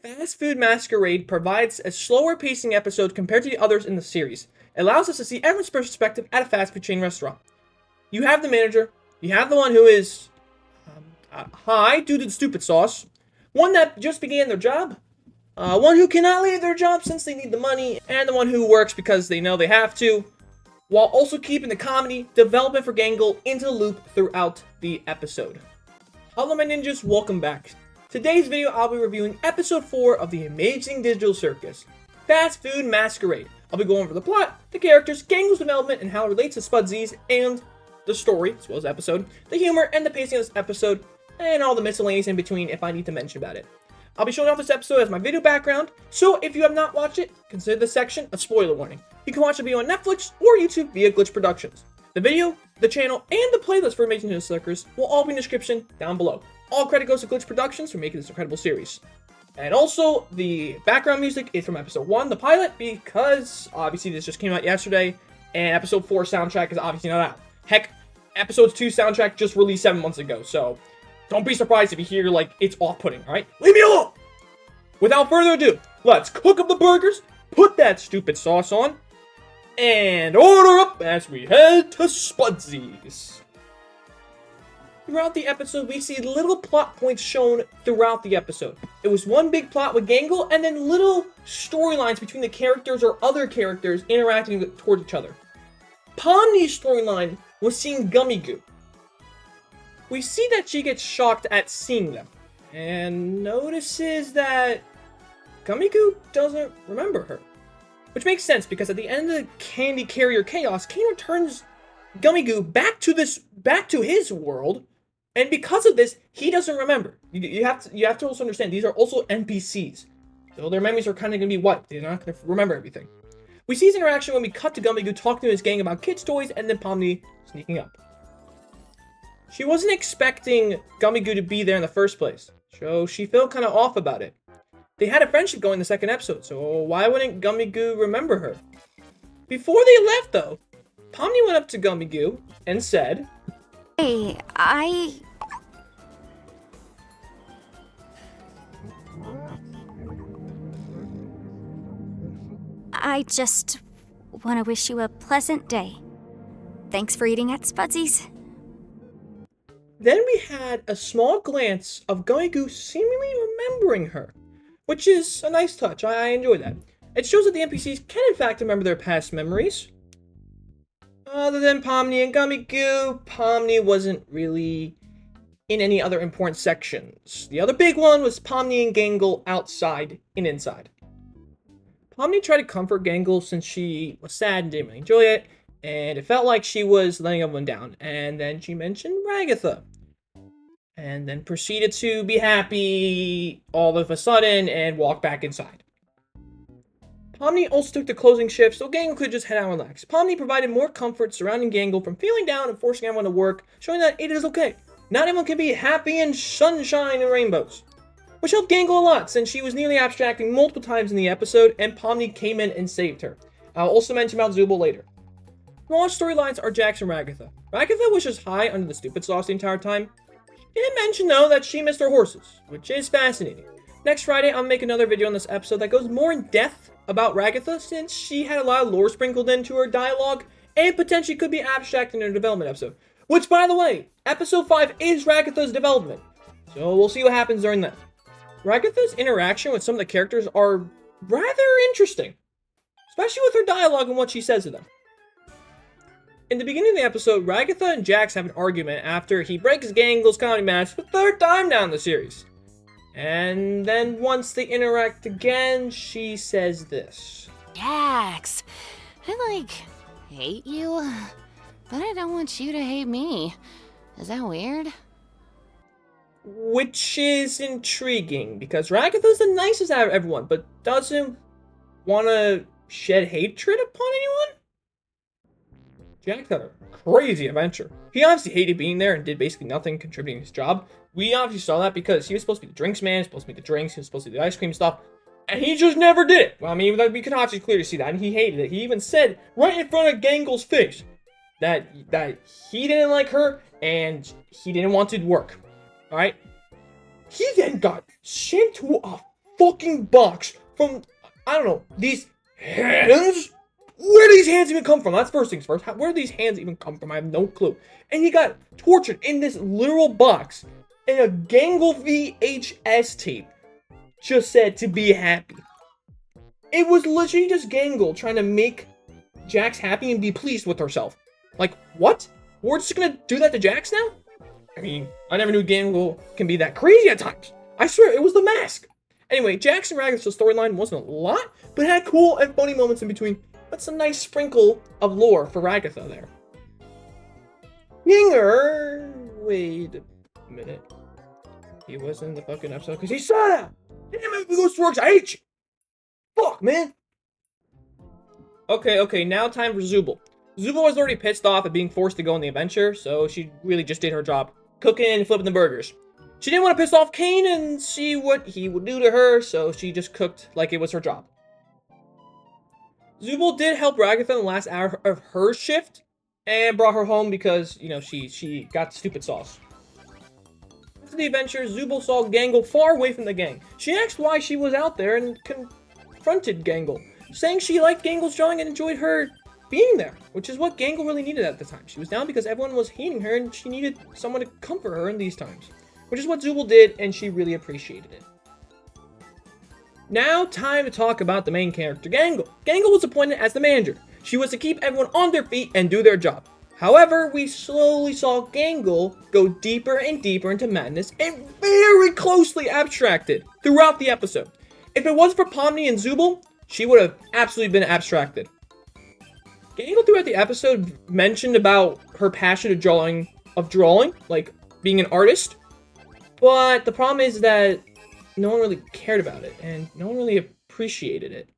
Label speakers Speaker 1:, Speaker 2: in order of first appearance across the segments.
Speaker 1: Fast Food Masquerade provides a slower pacing episode compared to the others in the series. It allows us to see everyone's perspective at a fast food chain restaurant. You have the manager, you have the one who is high due to the stupid sauce, one that just began their job, one who cannot leave their job since they need the money, and the one who works because they know they have to, while also keeping the comedy development for Gangle into the loop throughout the episode. Hello my ninjas, welcome back. Today's video I'll be reviewing episode 4 of the amazing digital circus, Fast Food Masquerade. I'll be going over the plot, the characters, Gangle's development, and how it relates to Spudsies, and the story, as well as the episode, the humor, and the pacing of this episode, and all the miscellaneous in between if I need to mention about it. I'll be showing off this episode as my video background, so if you have not watched it, consider this section a spoiler warning. You can watch the video on Netflix or YouTube via Glitch Productions. The video, the channel, and the playlist for Amazing Digital Circus will all be in the description down below. All credit goes to Glitch Productions for making this incredible series. And also, the background music is from episode 1, the pilot, because obviously this just came out yesterday, and episode 4 soundtrack is obviously not out. Heck, episode 2 soundtrack just released 7 months ago, so don't be surprised if you hear, like, it's off-putting, alright? Leave me alone! Without further ado, let's cook up the burgers, put that stupid sauce on, and order up as we head to Spudsies. Throughout the episode, we see little plot points shown throughout the episode. It was one big plot with Gangle, and then little storylines between the characters or other characters interacting towards each other. Pomni's storyline was seeing Gummy Goo. We see that she gets shocked at seeing them, and notices that Gummy Goo doesn't remember her. Which makes sense, because at the end of the Candy Carrier Chaos, Kane returns Gummy Goo back to his world, and because of this, he doesn't remember. You have to also understand, these are also NPCs. So their memories are kind of going to be wiped. They're not going to remember everything. We see his interaction when we cut to Gummy Goo talking to his gang about kids' toys, and then Pomni sneaking up. She wasn't expecting Gummy Goo to be there in the first place, so she felt kind of off about it. They had a friendship going in the second episode, so why wouldn't Gummy Goo remember her? Before they left, though, Pomni went up to Gummy Goo and said,
Speaker 2: Hey, I just want to wish you a pleasant day. Thanks for eating at Spudsies.
Speaker 1: Then we had a small glance of Gummy Goo seemingly remembering her, which is a nice touch. I enjoy that. It shows that the NPCs can in fact remember their past memories. Other than Pomni and Gummy Goo, Pomni wasn't really in any other important sections. The other big one was Pomni and Gangle outside and inside. Pomni tried to comfort Gangle since she was sad and didn't really enjoy it, and it felt like she was letting everyone down. And then she mentioned Ragatha, and then proceeded to be happy all of a sudden and walk back inside. Pomni also took the closing shift so Gangle could just head out and relax. Pomni provided more comfort surrounding Gangle from feeling down and forcing everyone to work, showing that it is okay. Not everyone can be happy and sunshine and rainbows. Which helped Gangle a lot, since she was nearly abstracting multiple times in the episode, and Pomni came in and saved her. I'll also mention about Zubl later. Smaller storylines are Jax and Ragatha. Ragatha was just high under the stupid sauce the entire time. She didn't mention, though, that she missed her horses, which is fascinating. Next Friday, I'll make another video on this episode that goes more in depth about Ragatha, since she had a lot of lore sprinkled into her dialogue, and potentially could be abstract in her development episode. Which, by the way, episode 5 is Ragatha's development, so we'll see what happens during that. Ragatha's interaction with some of the characters are rather interesting, especially with her dialogue and what she says to them. In the beginning of the episode, Ragatha and Jax have an argument after he breaks Gangle's comedy match for the third time now in the series. And then once they interact again, she says this.
Speaker 3: Jax, I hate you, but I don't want you to hate me. Is that weird?
Speaker 1: Which is intriguing, because Ragatha's the nicest out of everyone, but doesn't want to shed hatred upon anyone? Jax had a crazy adventure. He obviously hated being there and did basically nothing contributing to his job. We obviously saw that because he was supposed to be the drinks man, he was supposed to make the drinks, he was supposed to do the ice cream stuff, and he just never did it. Well, I mean, we could obviously clearly see that, and he hated it. He even said right in front of Gangle's face that he didn't like her and he didn't want to work. Alright? He then got sent to a fucking box from, I don't know, these hands? Where do these hands even come from? That's first things first. Where do these hands even come from? I have no clue. And he got tortured in this literal box. And a Gangle VHS tape just said to be happy. It was literally just Gangle trying to make Jax happy and be pleased with herself. Like, what? We're just gonna do that to Jax now? I mean, I never knew Gangle can be that crazy at times. I swear, it was the mask. Anyway, Jax and Ragatha's storyline wasn't a lot, but it had cool and funny moments in between. That's a nice sprinkle of lore for Ragatha there. Yinger! Wait a minute. He wasn't in the fucking episode because he saw that! Damn it, we go to works, I hate you! Fuck, man! Okay, now time for Zubl. Zubl was already pissed off at being forced to go on the adventure, so she really just did her job. Cooking and flipping the burgers. She didn't want to piss off Kane and see what he would do to her, so she just cooked like it was her job. Zubl did help Ragatha in the last hour of her shift, and brought her home because, you know, she got stupid sauce. After the adventure, Zubl saw Gangle far away from the gang. She asked why she was out there and confronted Gangle, saying she liked Gangle's drawing and enjoyed her being there, which is what Gangle really needed at the time. She was down because everyone was hating her and she needed someone to comfort her in these times, which is what Zubl did, and she really appreciated it. Now, time to talk about the main character, Gangle. Gangle was appointed as the manager. She was to keep everyone on their feet and do their job. However, we slowly saw Gangle go deeper and deeper into madness and very closely abstracted throughout the episode. If it wasn't for Pomni and Zubl, she would have absolutely been abstracted. Gangle throughout the episode mentioned about her passion of drawing, like being an artist. But the problem is that no one really cared about it, and no one really appreciated it.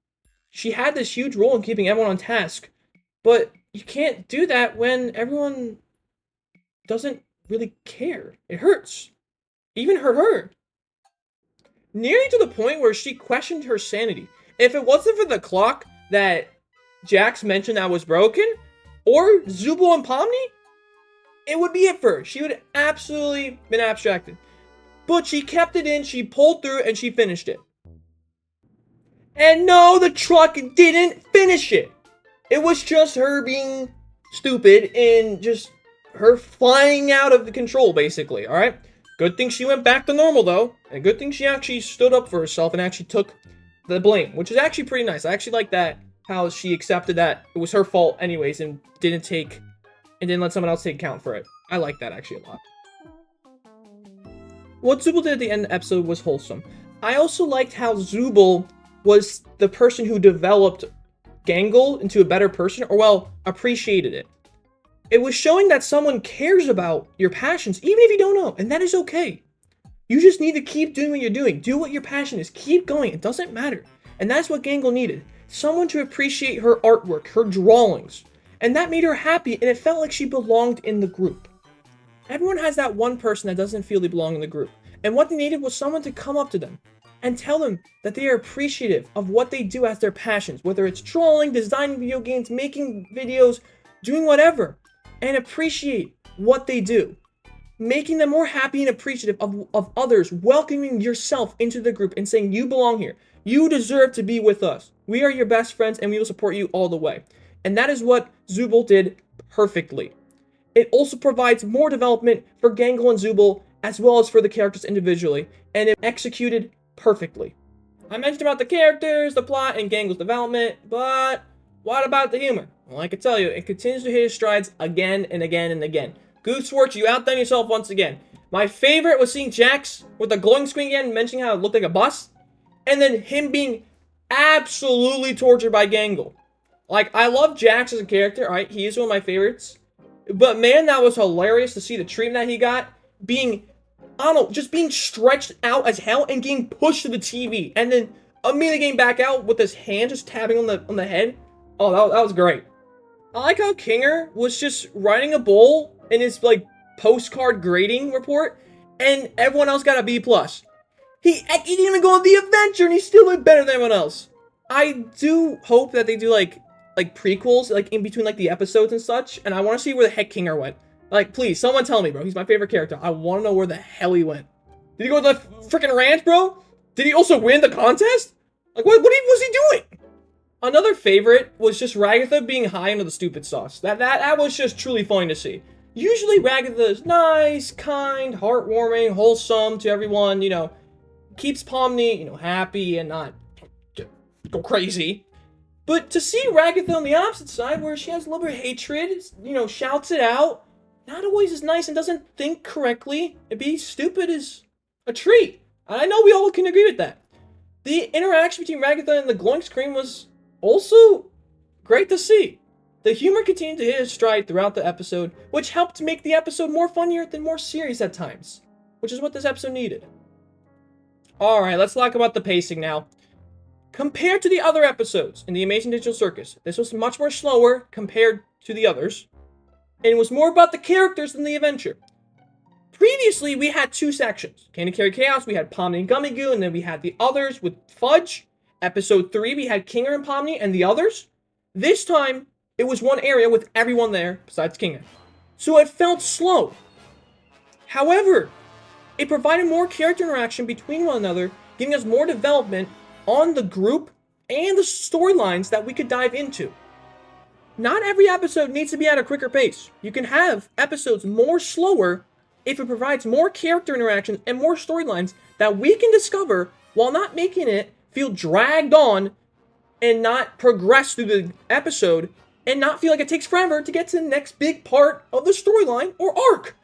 Speaker 1: She had this huge role in keeping everyone on task, but you can't do that when everyone doesn't really care. It hurts. Even hurt her. Nearly to the point where she questioned her sanity. If it wasn't for the clock that Jax mentioned that was broken, or Zubl and Pomni, it would be it for her. She would have absolutely been abstracted. But she kept it in, she pulled through, and she finished it. And no, the truck didn't finish it. It was just her being stupid and just her flying out of control, basically, alright? Good thing she went back to normal, though. And good thing she actually stood up for herself and actually took the blame, which is actually pretty nice. I actually like that, how she accepted that it was her fault anyways and didn't let someone else take account for it. I like that actually a lot. What Zubl did at the end of the episode was wholesome. I also liked how Zubl was the person who developed Gangle into a better person, or well, appreciated it. It was showing that someone cares about your passions, even if you don't know, and that is okay. You just need to keep doing what you're doing. Do what your passion is. Keep going. It doesn't matter. And that's what Gangle needed. Someone to appreciate her artwork, her drawings. And that made her happy, and it felt like she belonged in the group. Everyone has that one person that doesn't feel they belong in the group. And what they needed was someone to come up to them and tell them that they are appreciative of what they do as their passions. Whether it's drawing, designing video games, making videos, doing whatever. And appreciate what they do. Making them more happy and appreciative of others. Welcoming yourself into the group and saying you belong here. You deserve to be with us. We are your best friends and we will support you all the way. And that is what Zubl did perfectly. It also provides more development for Gangle and Zubl, as well as for the characters individually, and it executed perfectly. I mentioned about the characters, the plot, and Gangle's development, but what about the humor? Well, I can tell you, it continues to hit its strides again and again and again. Gooseworks, you outdone yourself once again. My favorite was seeing Jax with the glowing screen again, mentioning how it looked like a bus, and then him being absolutely tortured by Gangle. Like, I love Jax as a character, alright? He is one of my favorites. But man, that was hilarious to see the treatment that he got. Being, I don't know, just being stretched out as hell and getting pushed to the TV. And then immediately getting back out with his hand just tapping on the head. Oh, that was great. I like how Kinger was just writing a bowl in his, like, postcard grading report. And everyone else got a B+. He didn't even go on the adventure and he still did better than everyone else. I do hope that they do, like prequels, like, in between, like, the episodes and such, and I want to see where the heck Kinger went. Like, please, someone tell me, bro. He's my favorite character. I want to know where the hell he went. Did he go to the freaking ranch, bro? Did he also win the contest? Like, what was he doing? Another favorite was just Ragatha being high into the stupid sauce. That was just truly funny to see. Usually Ragatha is nice, kind, heartwarming, wholesome to everyone, you know, keeps Pomni, you know, happy and not go crazy. But to see Ragatha on the opposite side, where she has a little bit of hatred, you know, shouts it out, not always is nice and doesn't think correctly, and be stupid is a treat. And I know we all can agree with that. The interaction between Ragatha and the glowing screen was also great to see. The humor continued to hit its stride throughout the episode, which helped make the episode more funnier than more serious at times, which is what this episode needed. Alright, let's talk about the pacing now. Compared to the other episodes in the Amazing Digital Circus, this was much more slower compared to the others, and it was more about the characters than the adventure. Previously, we had two sections. Candy Carry Chaos, we had Pomni and Gangle, and then we had the others with Fudge. Episode 3, we had Kinger and Pomni and the others. This time, it was one area with everyone there besides Kinger. So it felt slow. However, it provided more character interaction between one another, giving us more development on the group and the storylines that we could dive into. Not every episode needs to be at a quicker pace. You can have episodes more slower if it provides more character interactions and more storylines that we can discover while not making it feel dragged on and not progress through the episode and not feel like it takes forever to get to the next big part of the storyline or arc.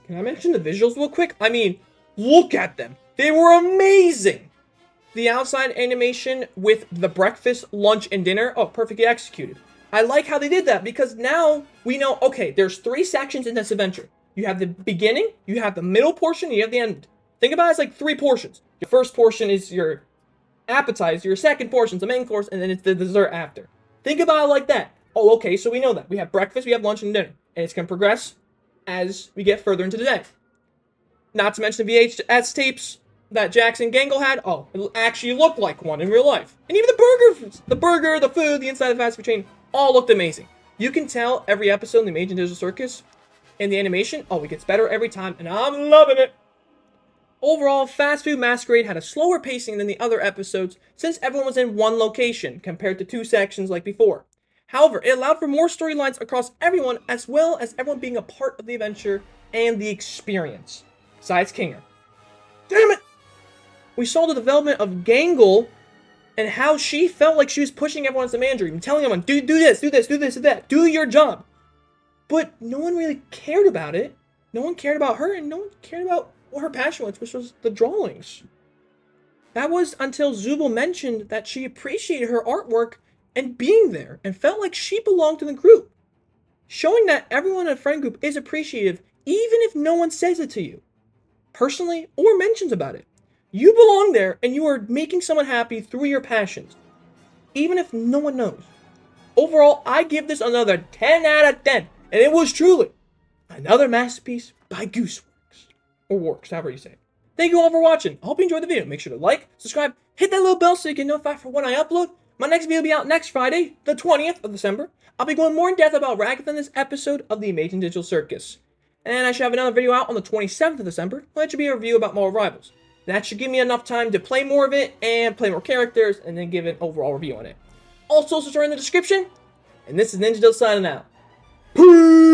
Speaker 1: Can I mention the visuals real quick? I mean, look at them. They were amazing. The outside animation with the breakfast, lunch, and dinner, oh, perfectly executed. I like how they did that because now we know, okay, there's 3 sections in this adventure. You have the beginning, you have the middle portion, and you have the end. Think about it as like 3 portions. Your first portion is your appetizer, your second portion is the main course, and then it's the dessert after. Think about it like that. Oh, okay, so we know that. We have breakfast, we have lunch, and dinner. And it's going to progress as we get further into the day. Not to mention the VHS tapes that Jax and Gangle had. Oh, it actually looked like one in real life. And even the burger, the food, the inside of the fast food chain, all looked amazing. You can tell every episode in the Amazing Digital Circus and the animation, oh, it gets better every time, and I'm loving it. Overall, Fast Food Masquerade had a slower pacing than the other episodes since everyone was in one location compared to 2 sections like before. However, it allowed for more storylines across everyone as well as everyone being a part of the adventure and the experience. Besides Kinger. Damn it! We saw the development of Gangle and how she felt like she was pushing everyone as the manager, even telling everyone, do this, do this, do this, do that, do your job. But no one really cared about it. No one cared about her, and no one cared about what her passion was, which was the drawings. That was until Zubl mentioned that she appreciated her artwork and being there, and felt like she belonged to the group. Showing that everyone in a friend group is appreciative, even if no one says it to you, personally, or mentions about it. You belong there, and you are making someone happy through your passions, even if no one knows. Overall, I give this another 10 out of 10, and it was truly another masterpiece by Gooseworks. Or Works, however you say it. Thank you all for watching. I hope you enjoyed the video. Make sure to like, subscribe, hit that little bell so you get notified for when I upload. My next video will be out next Friday, the 20th of December. I'll be going more in depth about Ragatha in this episode of the Amazing Digital Circus. And I should have another video out on the 27th of December, which should be a review about more arrivals. That should give me enough time to play more of it and play more characters and then give an overall review on it. All socials are in the description. And this is Ninja Dill signing out. Peace!